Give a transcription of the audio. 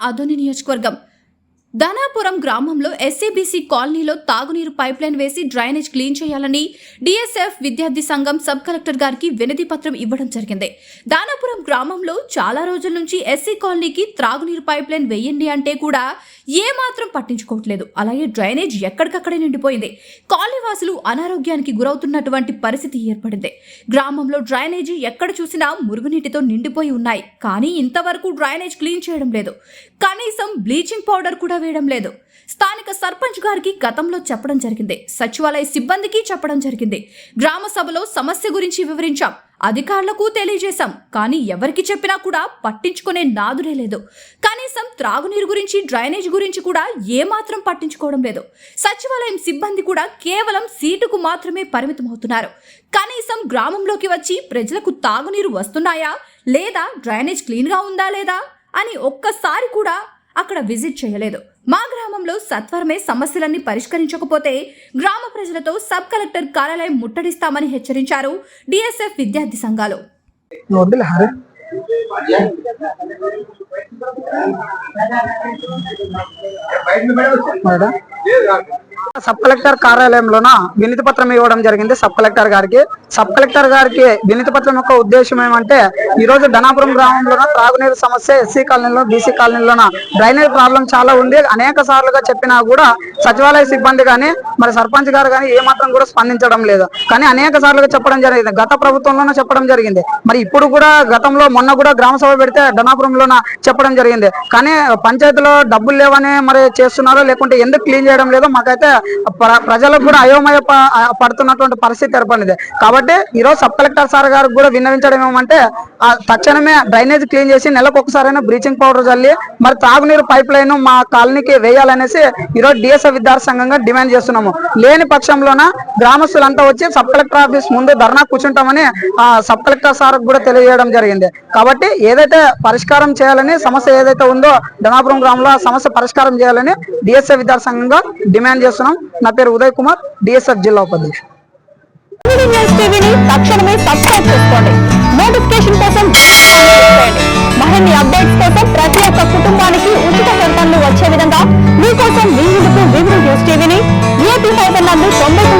అదోని నియోజకవర్గం ధనాపురం గ్రామంలో ఎస్సీబీసీ కాలనీలో తాగునీరు పైప్లైన్ వేసి డ్రైనేజ్ క్లీన్ చేయాలని డిఎస్ఎఫ్ విద్యార్థి సంఘం సబ్ కలెక్టర్ గారికి వినతి పత్రం ఇవ్వడం జరిగింది. ధనాపురం గ్రామంలో చాలా రోజుల నుంచి ఎస్సీ కాలనీకి త్రాగునీరు పైప్లైన్ వేయండి అంటే కూడా ఏమాత్రం పట్టించుకోవట్లేదు. అలాగే డ్రైనేజ్ ఎక్కడికక్కడే నిండిపోయింది. కాలనీ వాసులు అనారోగ్యానికి గురవుతున్నటువంటి పరిస్థితి ఏర్పడింది. గ్రామంలో డ్రైనేజీ ఎక్కడ చూసినా మురుగునీటితో నిండిపోయి ఉన్నాయి. కానీ ఇంతవరకు డ్రైనేజ్ క్లీన్ చేయడం లేదు. కనీసం బ్లీచింగ్ పౌడర్ కూడా వేయడం లేదు. స్థానిక సర్పంచ్ గారికి గతంలో చెప్పడం జరిగింది. సచివాలయ సిబ్బందికి చెప్పడం జరిగింది. గ్రామ సభలో సమస్య గురించి వివరించాం. అధికారులకు తెలియజేశాం. కానీ ఎవరికి చెప్పినా కూడా పట్టించుకునే నాదుడే లేదు. కనీసం త్రాగునీరు గురించి డ్రైనేజ్ గురించి కూడా ఏమాత్రం పట్టించుకోవడం లేదు. సచివాలయం సిబ్బంది కూడా కేవలం సీటుకు మాత్రమే పరిమితమవుతున్నారు. కనీసం గ్రామంలోకి వచ్చి ప్రజలకు తాగునీరు వస్తున్నాయా లేదా డ్రైనేజ్ క్లీన్గా ఉందా లేదా అని ఒక్కసారి కూడా అక్కడ విజిట్ చేయలేదు. మా గ్రామంలో సత్వరమే సమస్యలన్నీ పరిష్కరించకపోతే గ్రామ ప్రజలతో సబ్ కలెక్టర్ కార్యాలయం ముట్టడిస్తామని హెచ్చరించారు డిఎస్ఎఫ్ విద్యార్థి సంఘాలు. సబ్ కలెక్టర్ కార్యాలయంలోన వినతి పత్రం ఇవ్వడం జరిగింది. సబ్ కలెక్టర్ గారికి వినతి పత్రం యొక్క ఉద్దేశం ఏమంటే, ఈ రోజు ధనాపురం గ్రామంలోన త్రాగునీరు సమస్య, ఎస్సీ కాలనీలో బీసీ కాలనీలోన డ్రైనేజ్ ప్రాబ్లం చాలా ఉంది. అనేక సార్లుగా చెప్పినా కూడా సచివాలయ సిబ్బంది కానీ మరి సర్పంచ్ గారు కానీ ఏమాత్రం కూడా స్పందించడం లేదు. కానీ అనేక సార్లుగా చెప్పడం జరిగింది. గత ప్రభుత్వంలోనే చెప్పడం జరిగింది. మరి ఇప్పుడు కూడా గతంలో మొన్న కూడా గ్రామ సభ పెడితే ధనాపురంలోన చెప్పడం జరిగింది. కానీ పంచాయతీలో డబ్బులు లేవని మరి చేస్తున్నారో లేకుంటే ఎందుకు క్లీన్ చేయడం లేదో మాకైతే ప్రజలకు కూడా అయోమయ పడుతున్నటువంటి పరిస్థితి ఏర్పడింది. కాబట్టి ఈరోజు సబ్ కలెక్టర్ సార్ గారికి కూడా విన్నవించడం ఏమంటే, తక్షణమే డ్రైనేజ్ క్లీన్ చేసి నెలకు ఒకసారైనా బ్లీచింగ్ పౌడర్ చల్లి మరి తాగునీరు పైప్ లైన్ మా కాలనీకి వేయాలనేసి ఈరోజు డిఎస్ఎఫ్ విద్యార్థి సంఘంగా డిమాండ్ చేస్తున్నాము. లేని పక్షంలోన గ్రామస్తులంతా వచ్చి సబ్ కలెక్టర్ ఆఫీస్ ముందు ధర్నా కూర్చుంటామని సబ్ కలెక్టర్ సార్ కూడా తెలియజేయడం జరిగింది. కాబట్టి ఏదైతే పరిష్కారం చేయాలని సమస్య ఏదైతే ఉందో ధనాపురం గ్రామంలో ఆ సమస్య పరిష్కారం చేయాలని డిఎస్ఎఫ్ విద్యార్థి సంఘంగా డిమాండ్ చేస్తున్నాం. నా పేరు ఉదయ్ కుమార్, డిఎస్ఎఫ్ జిల్లా ఉపాధ్యక్షుడు. తక్షణమే సబ్స్క్రైబ్ చేసుకోండి. నోటిఫికేషన్ కోసం మరిన్ని అప్డేట్స్ కోసం ప్రతి ఒక్క కుటుంబానికి ఉచిత ప్రకటనలు వచ్చే విధంగా మీకోసం మీ ముందుకు వివిధ న్యూస్ టీవీని VIP 5 నందు 90